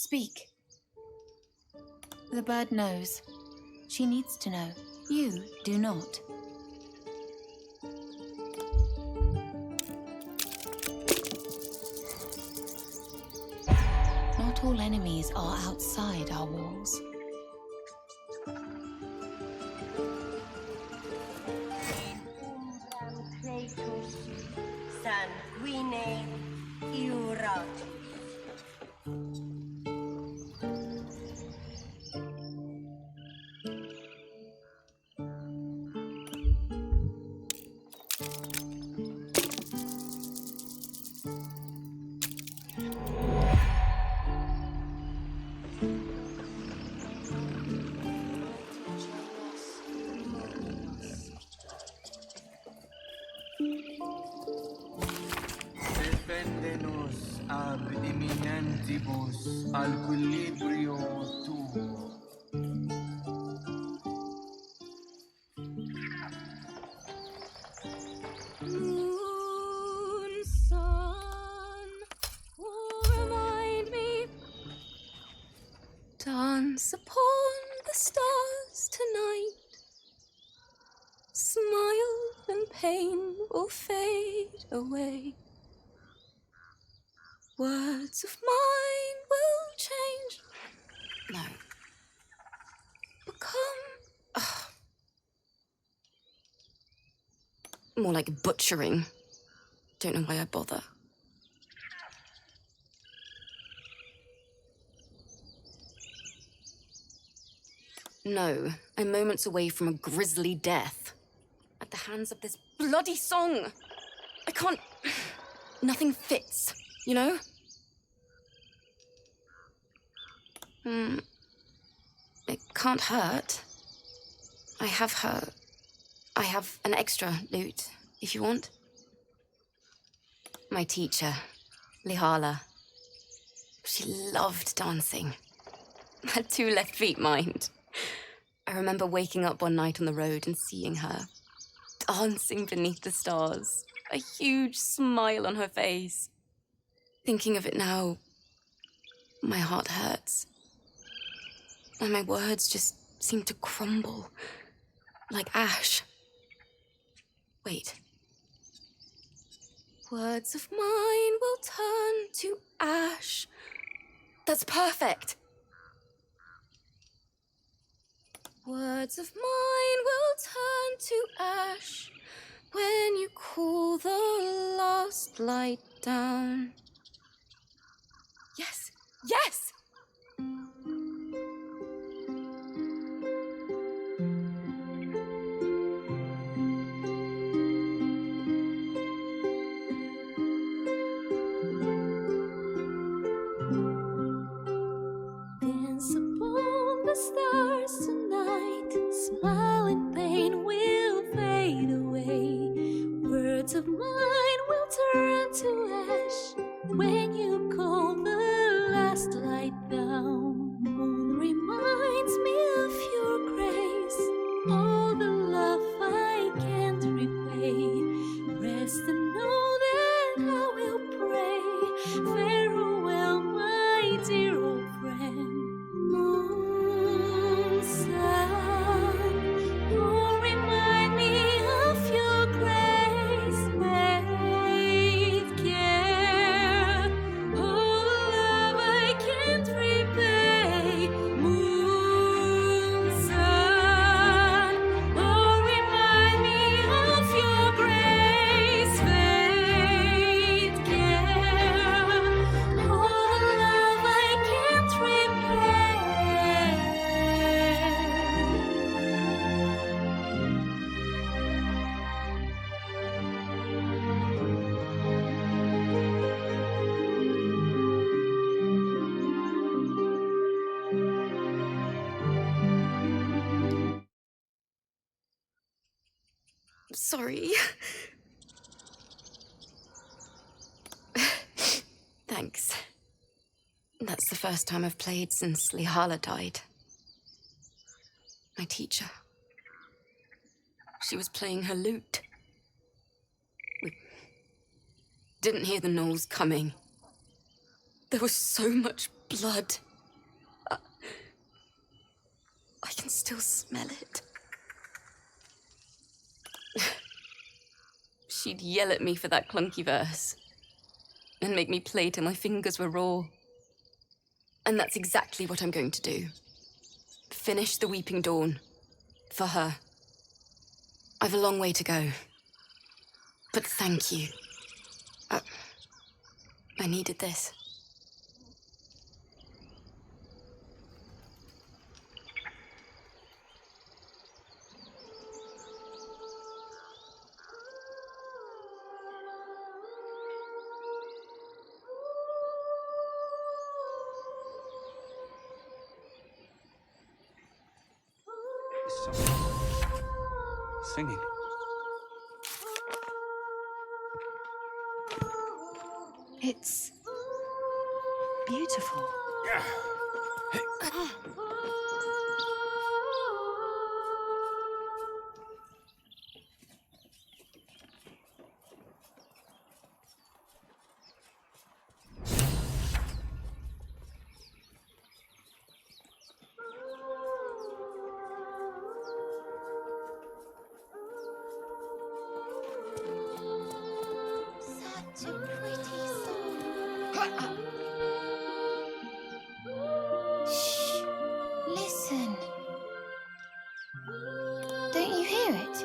Speak. The bird knows. She needs to know. You do not. Not all enemies are outside our walls. Sanguine iuratus. Defendenos ab imminentibus al equilibrio tuo. Moon, sun, will remind me. Dance upon the stars tonight. Smile and pain will fade away. Words of mine will change. No. Become... more like butchering. Don't know why I bother. No, I'm moments away from a grisly death. At the hands of this bloody song. I can't... Nothing fits, you know? It can't hurt. I have an extra lute, if you want. My teacher, Lihala. She loved dancing. Had 2 left feet, mind. I remember waking up one night on the road and seeing her, dancing beneath the stars, a huge smile on her face. Thinking of it now, my heart hurts. And my words just seem to crumble, like ash. Wait. Words of mine will turn to ash. That's perfect. Words of mine will turn to ash when you cool the last light down. Yes, yes! Dance upon the stars tonight. Smile and pain will fade away. Words of mine will turn to ash when you call the last light down. Moon reminds me of your grace. All the love I can't repay. Rest and know that I will pray. Farewell, my dear old friend. Moon, sun, oh, remind me of your grace. Faith, care, oh, love I can't repay. Moon, sun, oh, remind me of your grace. Faith, care, oh, love I can't repay. Sorry. Thanks. That's the first time I've played since Lihala died. My teacher. She was playing her lute. We didn't hear the gnolls coming. There was so much blood I can still smell it. She'd yell at me for that clunky verse and make me play till my fingers were raw. And that's exactly what I'm going to do. Finish the Weeping Dawn. For her. I've a long way to go. But thank you. I needed this. Singing. It's beautiful. Such a pretty song. Shh. Listen. Don't you hear it?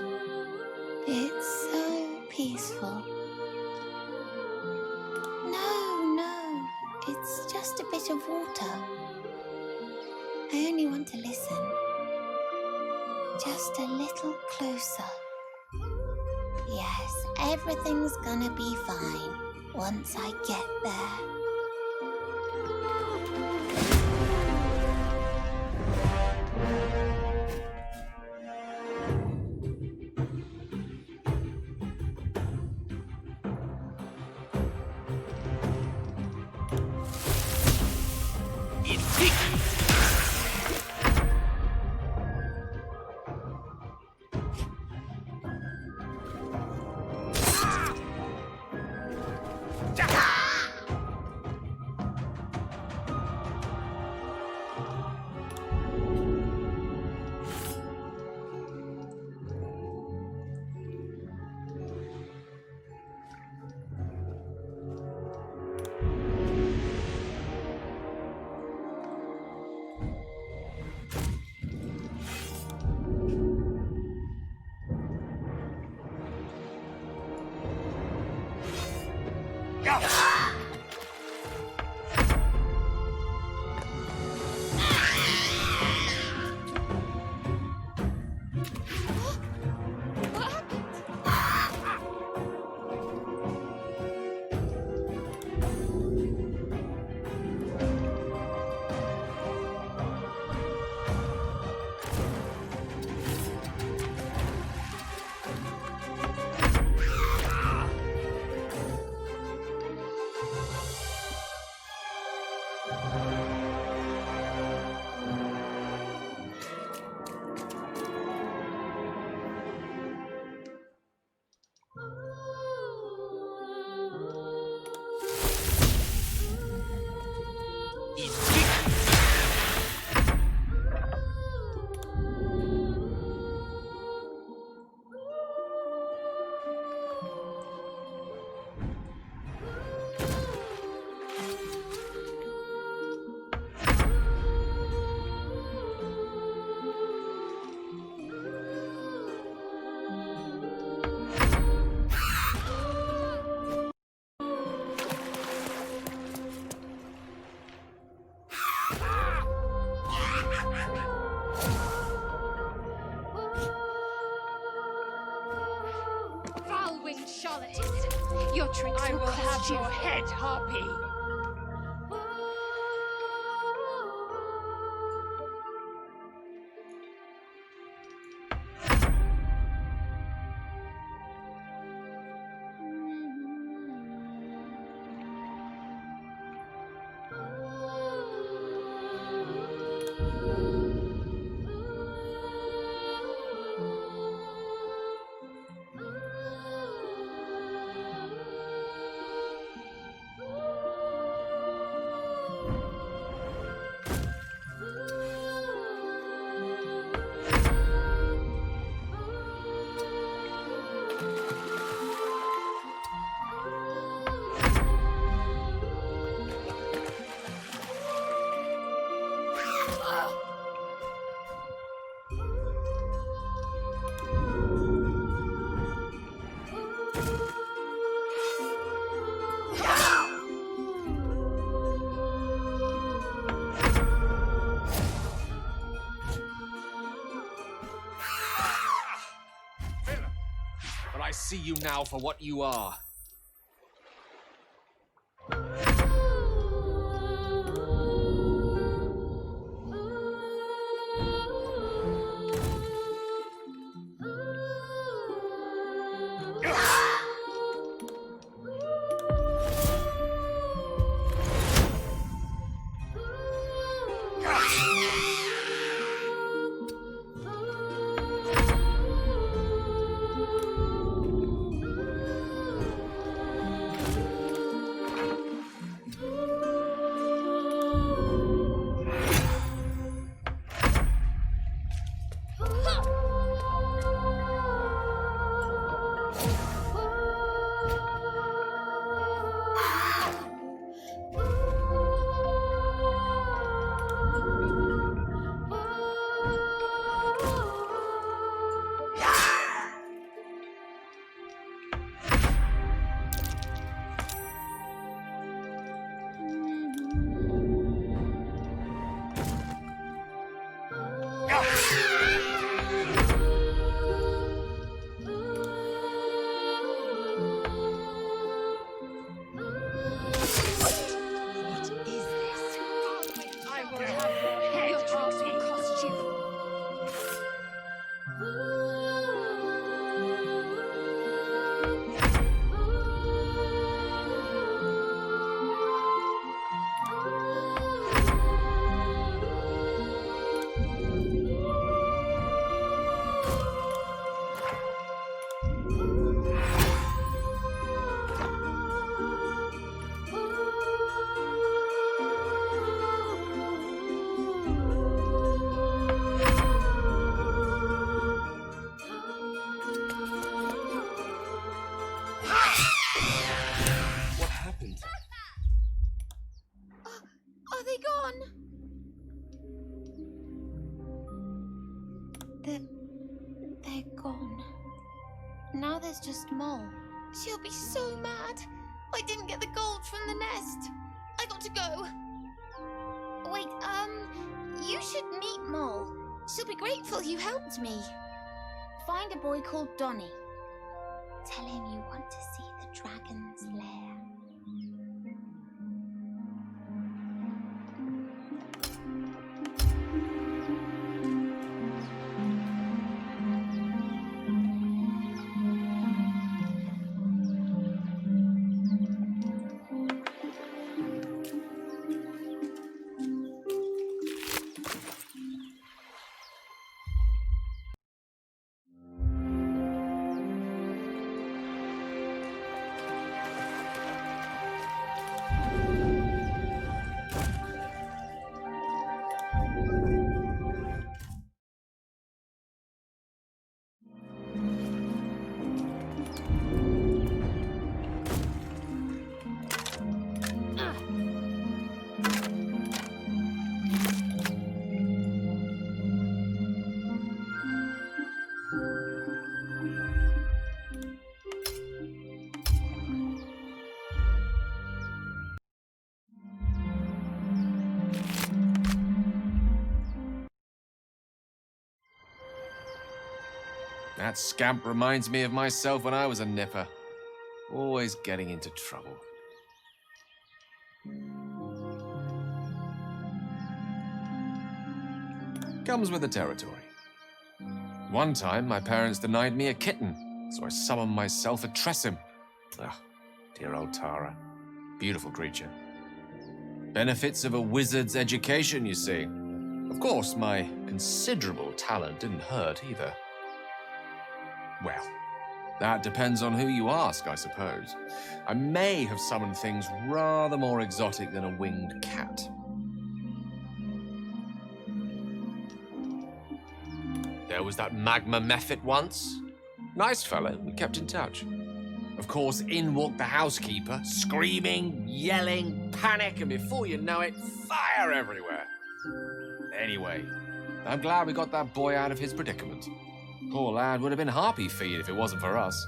It's so peaceful. No. It's just a bit of water. I only want to listen. Just a little closer. Yes, everything's gonna be fine once I get there. Foul-winged charlatan! Your tricks I will cost have you. your head, Harpy! see you now for what you are. Are they gone? They're gone. Now there's just Mole. She'll be so mad. I didn't get the gold from the nest. I got to go. Wait, you should meet Mole. She'll be grateful you helped me. Find a boy called Donny. Tell him you want to see the dragon's lair. That scamp reminds me of myself when I was a nipper. Always getting into trouble. Comes with the territory. One time, my parents denied me a kitten, so I summoned myself a Tressim. Ah, dear old Tara. Beautiful creature. Benefits of a wizard's education, you see. Of course, my considerable talent didn't hurt either. Well, that depends on who you ask, I suppose. I may have summoned things rather more exotic than a winged cat. There was that magma mephit once. Nice fellow, we kept in touch. Of course, in walked the housekeeper, screaming, yelling, panic, and before you know it, fire everywhere. Anyway, I'm glad we got that boy out of his predicament. Poor lad would have been harpy feed if it wasn't for us.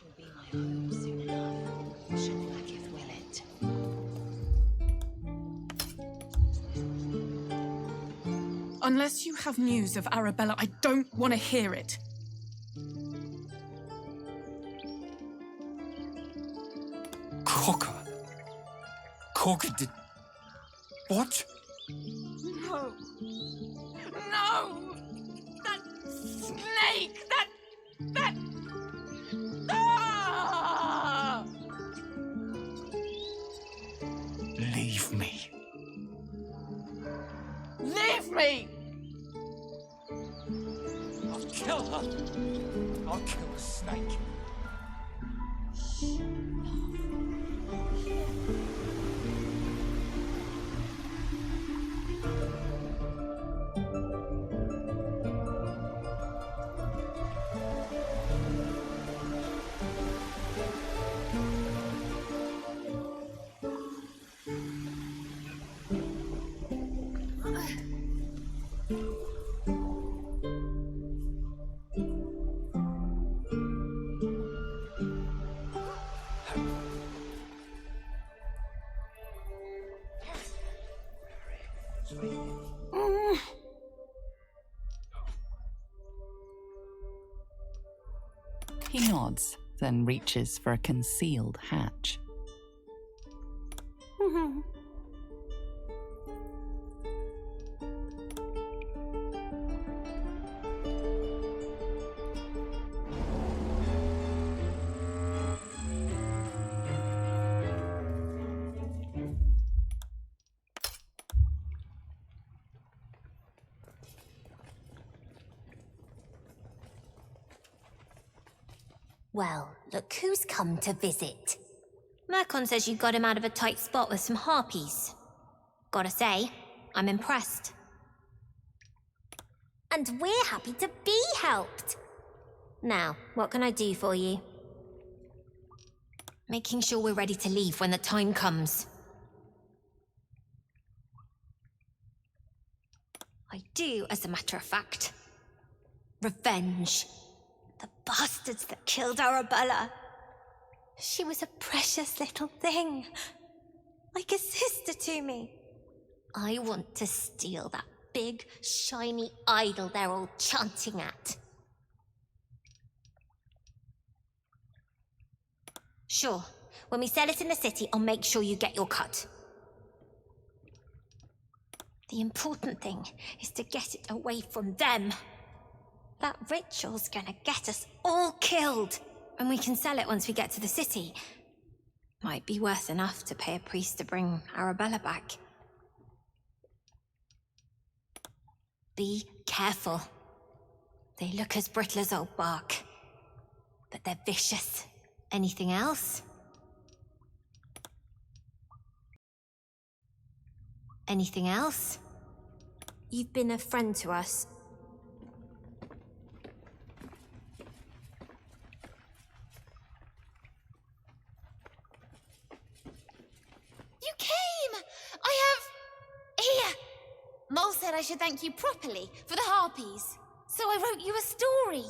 She'll be my home soon enough. She'll worketh will it. Unless you have news of Arabella, I don't want to hear it. Corker? Corker did... What? No! No! That snake! That... Ah! Leave me. Leave me! I'll kill her. I'll kill the snake. He nods, then reaches for a concealed hatch. Well, look who's come to visit. Mercon says you got him out of a tight spot with some harpies. Gotta say, I'm impressed. And we're happy to be helped. Now, what can I do for you? Making sure we're ready to leave when the time comes. I do, as a matter of fact. Revenge. The bastards that killed Arabella. She was a precious little thing. Like a sister to me. I want to steal that big, shiny idol they're all chanting at. Sure, when we sell it in the city, I'll make sure you get your cut. The important thing is to get it away from them. That ritual's gonna get us all killed. And we can sell it once we get to the city. Might be worth enough to pay a priest to bring Arabella back. Be careful. They look as brittle as old bark. But they're vicious. Anything else? Anything else? You've been a friend to us. You came! Here! Mole said I should thank you properly for the harpies. So I wrote you a story.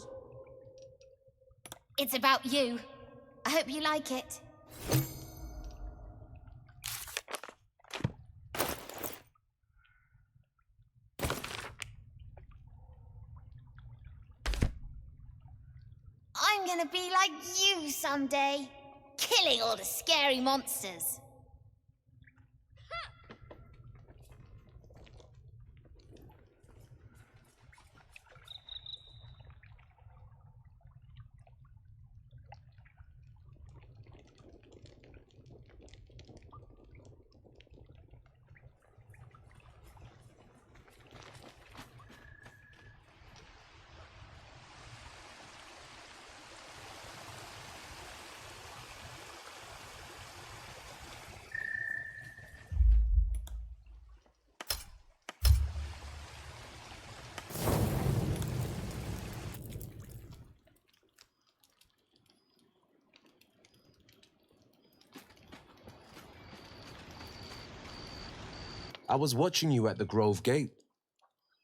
It's about you. I hope you like it. I'm gonna be like you someday. Killing all the scary monsters. I was watching you at the Grove Gate.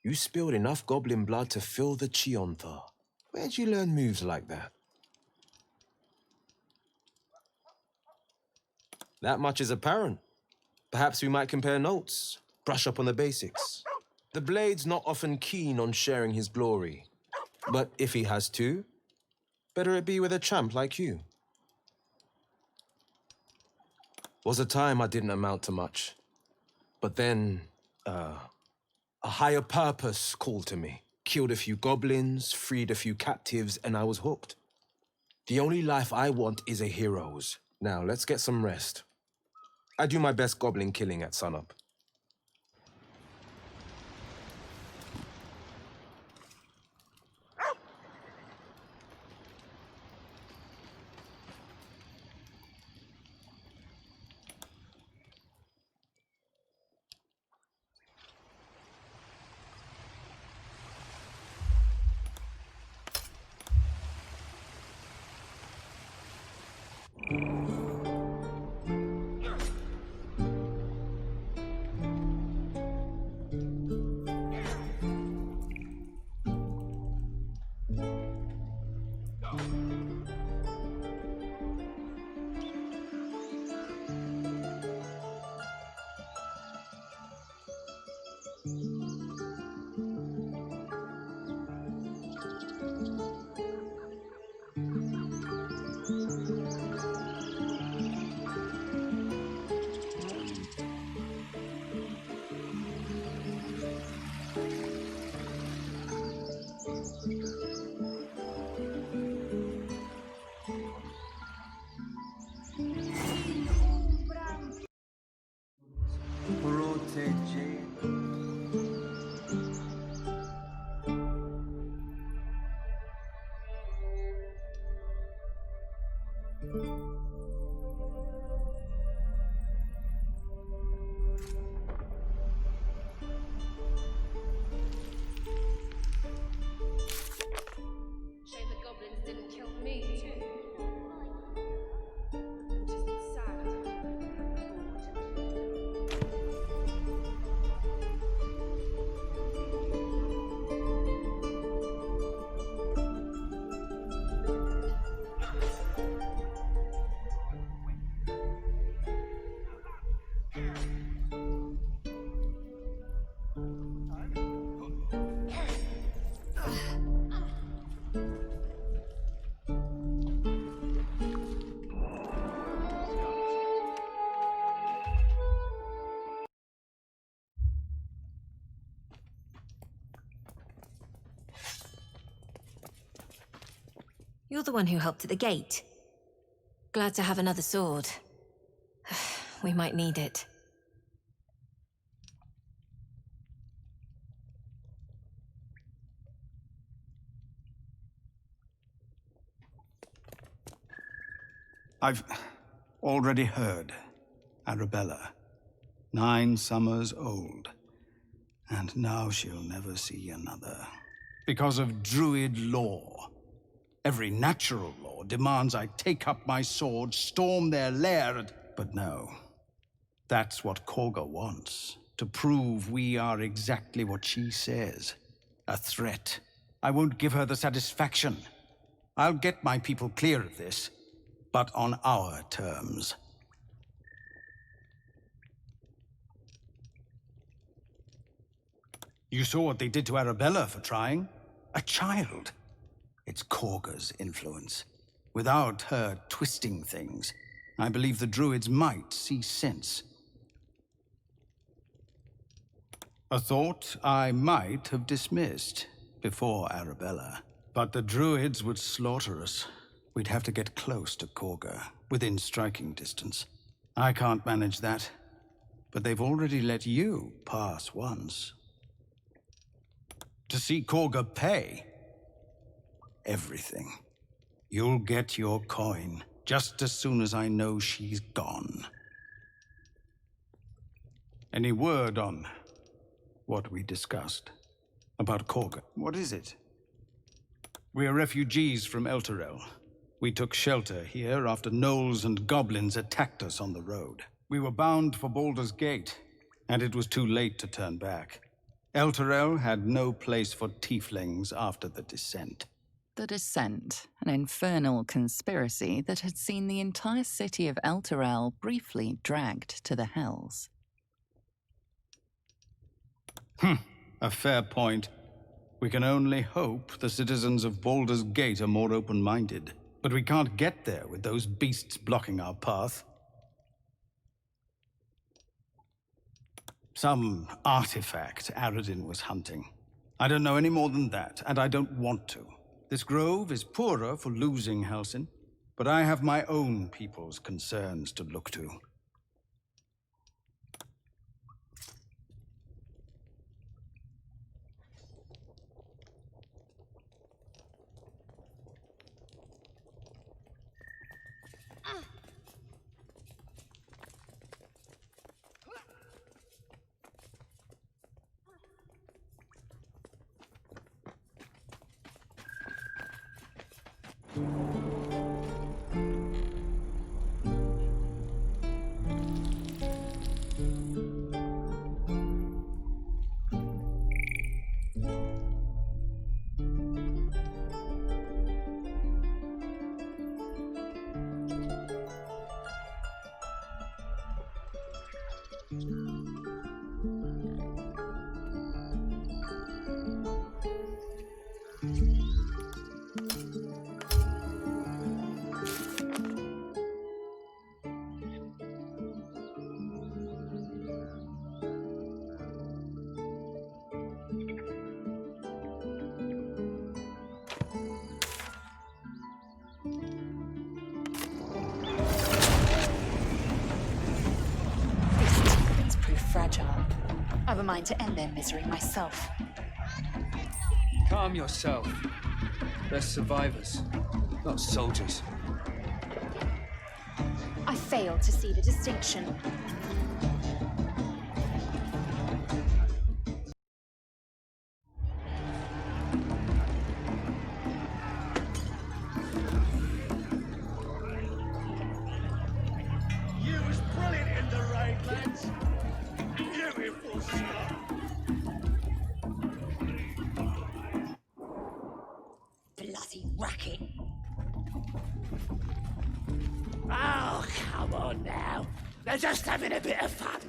You spilled enough goblin blood to fill the Chiontha. Where'd you learn moves like that? That much is apparent. Perhaps we might compare notes, brush up on the basics. The Blade's not often keen on sharing his glory. But if he has to, better it be with a champ like you. Was a time I didn't amount to much. But then, a higher purpose called to me. Killed a few goblins, freed a few captives, and I was hooked. The only life I want is a hero's. Now, let's get some rest. I do my best goblin killing at sunup. Shame the goblins didn't kill me too. I'm just sad You're the one who helped at the gate. Glad to have another sword. We might need it. I've already heard. Arabella, 9 summers old. And now she'll never see another. Because of Druid law. Every natural law demands I take up my sword, storm their lair, but no. That's what Korga wants. To prove we are exactly what she says. A threat. I won't give her the satisfaction. I'll get my people clear of this, but on our terms. You saw what they did to Arabella for trying. A child. It's Korga's influence. Without her twisting things, I believe the Druids might see sense. A thought I might have dismissed before Arabella. But the Druids would slaughter us. We'd have to get close to Korga, within striking distance. I can't manage that, but they've already let you pass once. To see Korga pay? Everything. You'll get your coin, just as soon as I know she's gone. Any word on what we discussed? About Korga? What is it? We're refugees from Elturel. We took shelter here after gnolls and goblins attacked us on the road. We were bound for Baldur's Gate, and it was too late to turn back. Elturel had no place for tieflings after the descent. The Descent, an infernal conspiracy that had seen the entire city of Elturel briefly dragged to the Hells. A fair point. We can only hope the citizens of Baldur's Gate are more open-minded. But we can't get there with those beasts blocking our path. Some artifact Aradin was hunting. I don't know any more than that, and I don't want to. This grove is poorer for losing Halsin, but I have my own people's concerns to look to. Fragile. I've a mind to end their misery myself. Calm yourself. They're survivors, not soldiers. I fail to see the distinction. You was brilliant in the raid, lads. Beautiful stuff. Bloody racket. Oh, come on now. They're just having a bit of fun.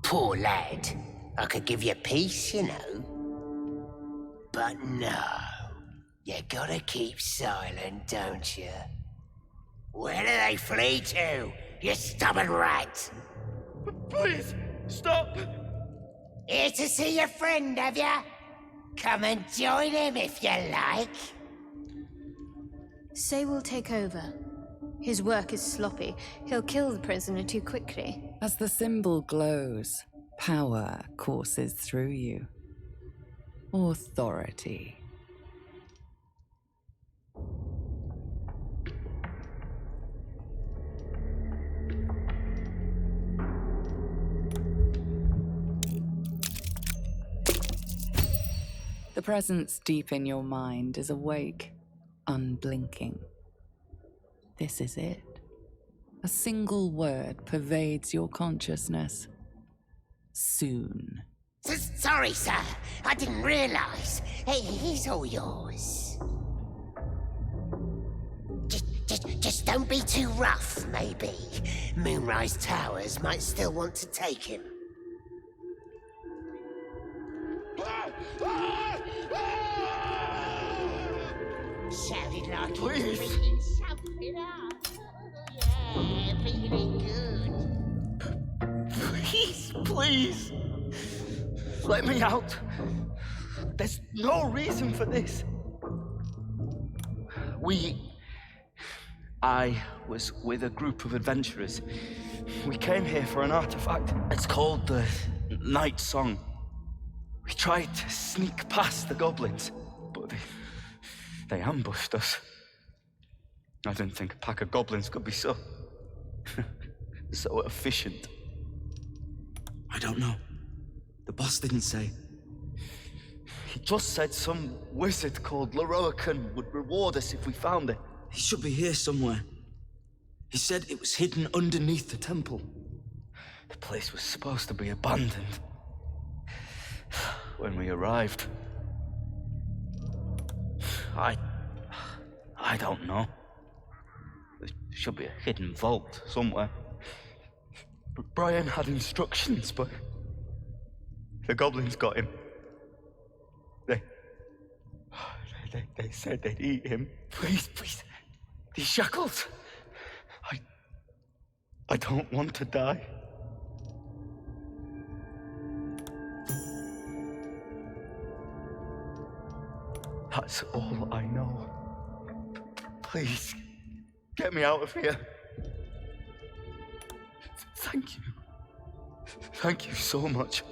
Poor lad. I could give you peace, you know. But no. You gotta keep silent, don't you? Where do they flee to, you stubborn rat? Please, stop! Here to see your friend, have ya? Come and join him if you like. Say we'll take over. His work is sloppy. He'll kill the prisoner too quickly. As the symbol glows, power courses through you. Authority. The presence deep in your mind is awake, unblinking. This is it. A single word pervades your consciousness. Soon. Sorry, sir. I didn't realize. Hey, he's all yours. Just don't be too rough, maybe. Moonrise Towers might still want to take him. shout it like Please. you're picking something up. Yeah, feeling good. Please. Let me out. There's no reason for this. I was with a group of adventurers. We came here for an artifact. It's called the Night Song. We tried to sneak past the goblins, but they ambushed us. I didn't think a pack of goblins could be so efficient. I don't know. The boss didn't say. He just said some wizard called Loroakan would reward us if we found it. He should be here somewhere. He said it was hidden underneath the temple. The place was supposed to be abandoned. When we arrived, I don't know. There should be a hidden vault somewhere. But Brian had instructions, but the goblins got him. They said they'd eat him. Please, these shackles. I don't want to die. That's all I know. Please, get me out of here. Thank you. Thank you so much.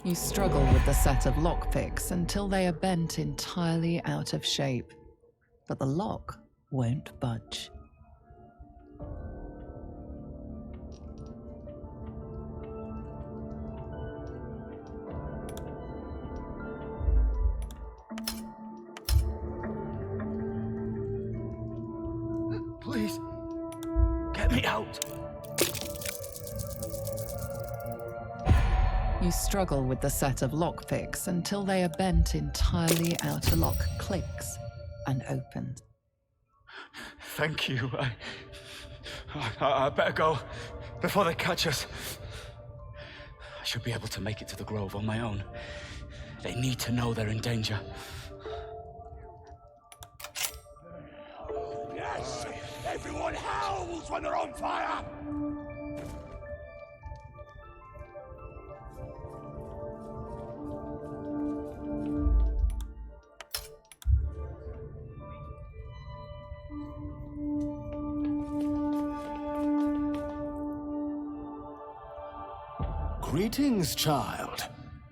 You struggle with the set of lockpicks until they are bent entirely out of shape. But the lock won't budge. Please, get me out. You struggle with the set of lockpicks until they are bent entirely out. The lock clicks and opens. Thank you. I better go before they catch us. I should be able to make it to the Grove on my own. They need to know they're in danger. Yes! Everyone howls when they're on fire! Greetings, child.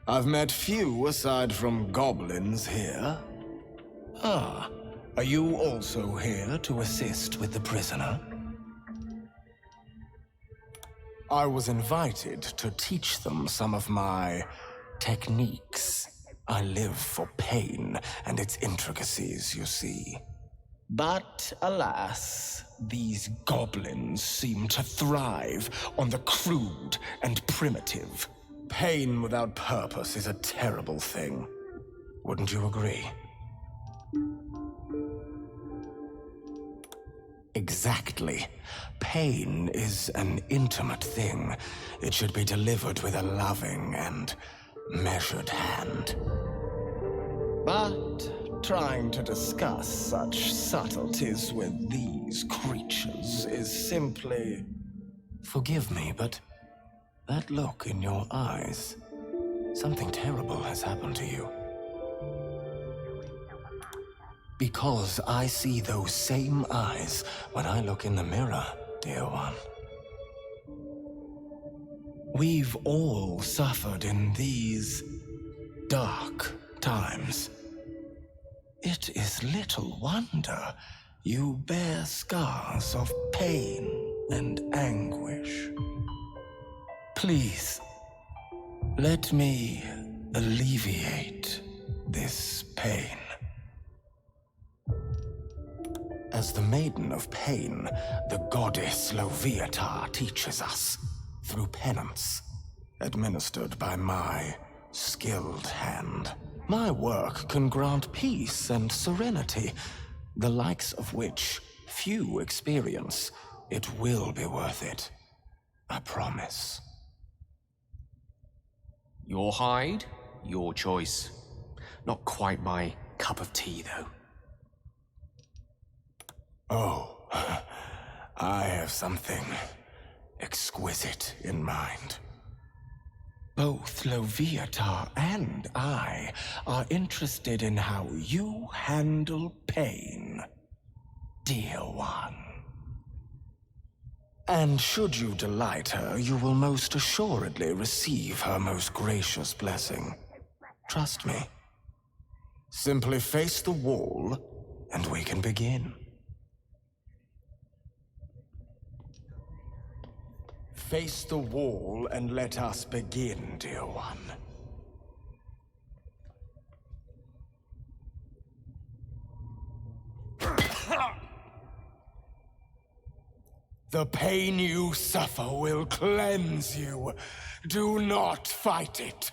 I've met few aside from goblins here. Ah, are you also here to assist with the prisoner? I was invited to teach them some of my techniques. I live for pain and its intricacies, you see. But alas, these goblins seem to thrive on the crude and primitive. Pain without purpose is a terrible thing. Wouldn't you agree? Exactly. Pain is an intimate thing. It should be delivered with a loving and measured hand. But trying to discuss such subtleties with these creatures is simply... Forgive me, but that look in your eyes, something terrible has happened to you. Because I see those same eyes when I look in the mirror, dear one. We've all suffered in these dark times. It is little wonder you bear scars of pain and anguish. Please, let me alleviate this pain. As the Maiden of Pain, the goddess Loviatar teaches us through penance, administered by my skilled hand. My work can grant peace and serenity, the likes of which few experience. It will be worth it. I promise. Your hide, your choice. Not quite my cup of tea, though. Oh, I have something exquisite in mind. Both Loviatar and I are interested in how you handle pain, dear one. And should you delight her, you will most assuredly receive her most gracious blessing. Trust me. Simply face the wall, and we can begin. Face the wall and let us begin, dear one. The pain you suffer will cleanse you. Do not fight it.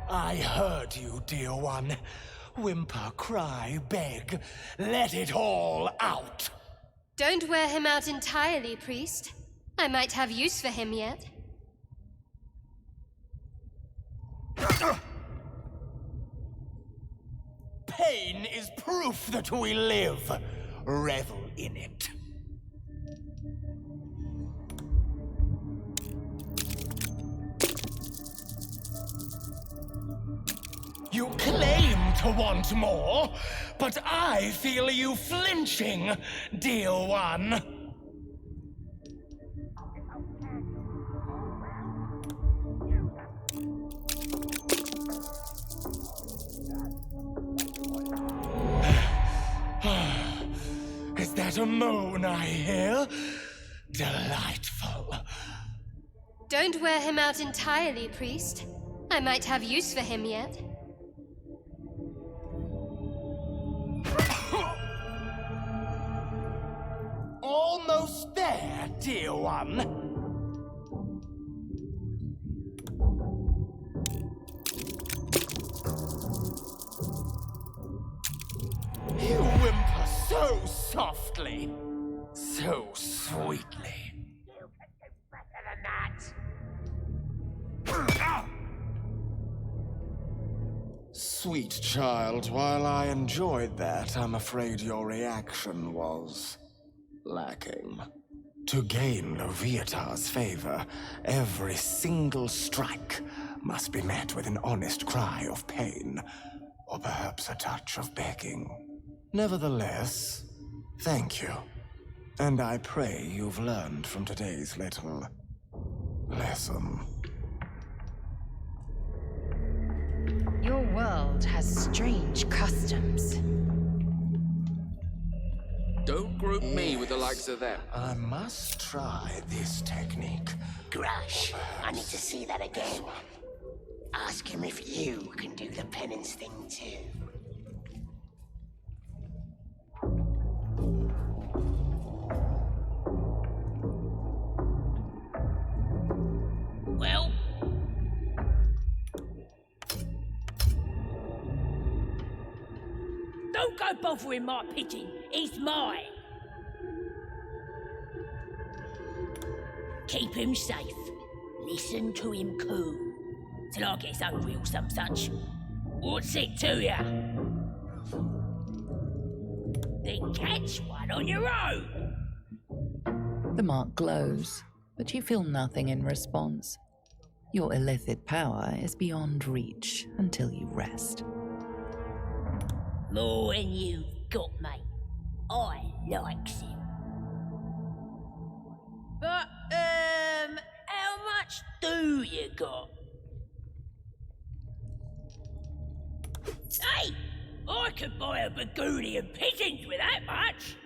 I heard you, dear one. Whimper, cry, beg. Let it all out. Don't wear him out entirely, priest. I might have use for him yet. Pain is proof that we live. Revel in it. You claim to want more, but I feel you flinching, dear one. Is that a moan I hear? Delightful. Don't wear him out entirely, priest. I might have use for him yet. Almost there, dear one. You whimper so softly, so sweetly. You can do better than that. Sweet child, while I enjoyed that, I'm afraid your reaction was lacking. To gain Loviatar's favor, every single strike must be met with an honest cry of pain, or perhaps a touch of begging. Nevertheless, thank you. And I pray you've learned from today's little lesson. Your world has strange customs. Don't group me with the likes of them. I must try this technique. Grush, I need to see that again. Ask him if you can do the penance thing too. Well? Don't go bothering my pigeon. He's mine. Keep him safe. Listen to him coo. Till I gets over or some such. What's it to ya? Then catch one on your own. The mark glows, but you feel nothing in response. Your illicit power is beyond reach until you rest. More than you've got, mate. I likes him. But, how much do you got? Hey! I could buy a Bagoonie and pigeons with that much!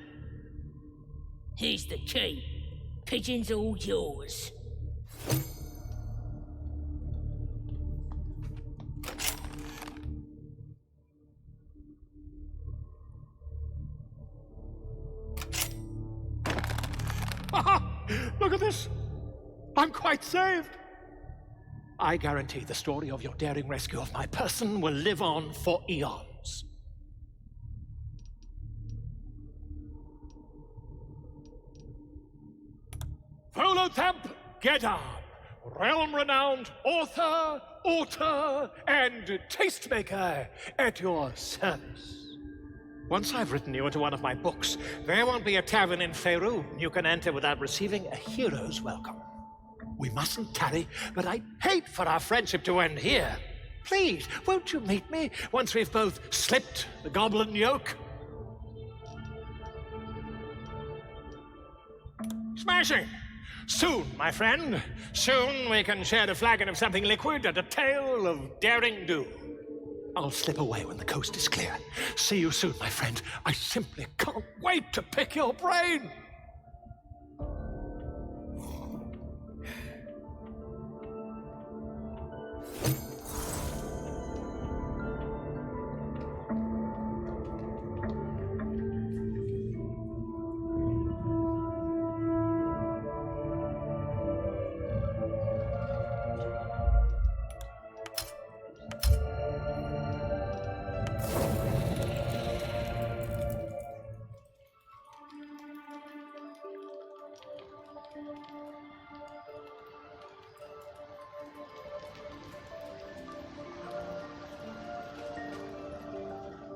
Here's the key. Pigeons all yours. Look at this! I'm quite saved. I guarantee the story of your daring rescue of my person will live on for eons. Volo Gedam, realm-renowned author, and tastemaker at your service. Once I've written you into one of my books, there won't be a tavern in Faerun you can enter without receiving a hero's welcome. We mustn't tarry, but I'd hate for our friendship to end here. Please, won't you meet me once we've both slipped the goblin yoke? Smashing! Soon, my friend. Soon we can share a flagon of something liquid and a tale of daring do. I'll slip away when the coast is clear. See you soon, my friend. I simply can't wait to pick your brain.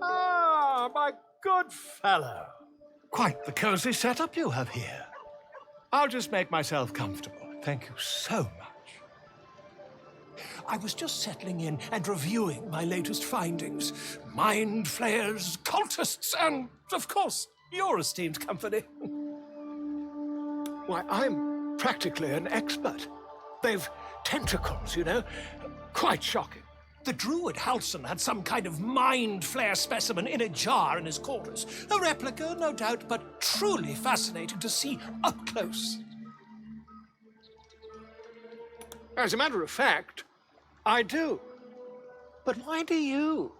Ah, my good fellow. Quite the cozy setup you have here. I'll just make myself comfortable. Thank you so much. I was just settling in and reviewing my latest findings. Mind flayers, cultists, and, of course, your esteemed company. Why, I'm practically an expert. They've tentacles, you know. Quite shocking. The druid Halson had some kind of mind flayer specimen in a jar in his quarters. A replica, no doubt, but truly fascinating to see up close. As a matter of fact, I do. But why do you?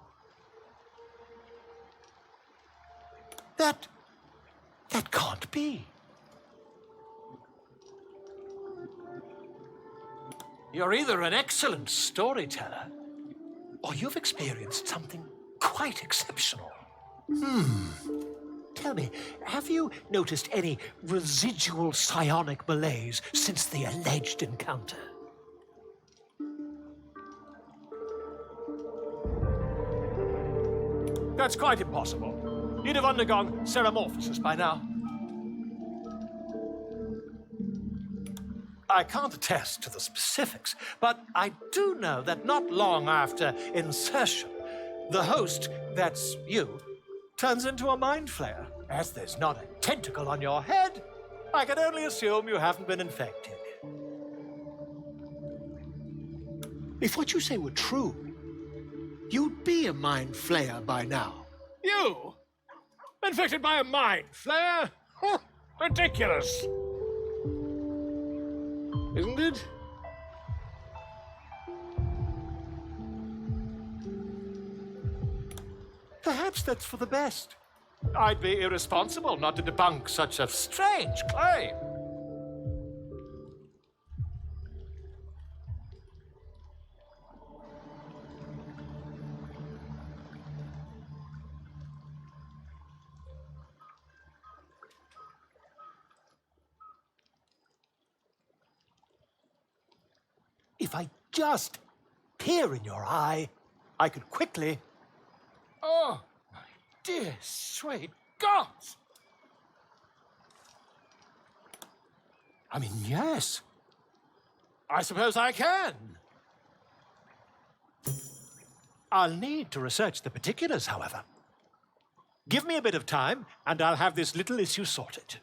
That can't be. You're either an excellent storyteller, or you've experienced something quite exceptional. Tell me, have you noticed any residual psionic malaise since the alleged encounter? That's quite impossible. You'd have undergone ceramorphosis by now. I can't attest to the specifics, but I do know that not long after insertion, the host, that's you, turns into a mind flayer. As there's not a tentacle on your head, I can only assume you haven't been infected. If what you say were true, you'd be a mind flayer by now. You? Infected by a mind flayer? Ridiculous. Isn't it? Perhaps that's for the best. I'd be irresponsible not to debunk such a strange claim. If I just peer in your eye, I could quickly... Oh, my dear, sweet gods! I mean, yes. I suppose I can. I'll need to research the particulars, however. Give me a bit of time, and I'll have this little issue sorted.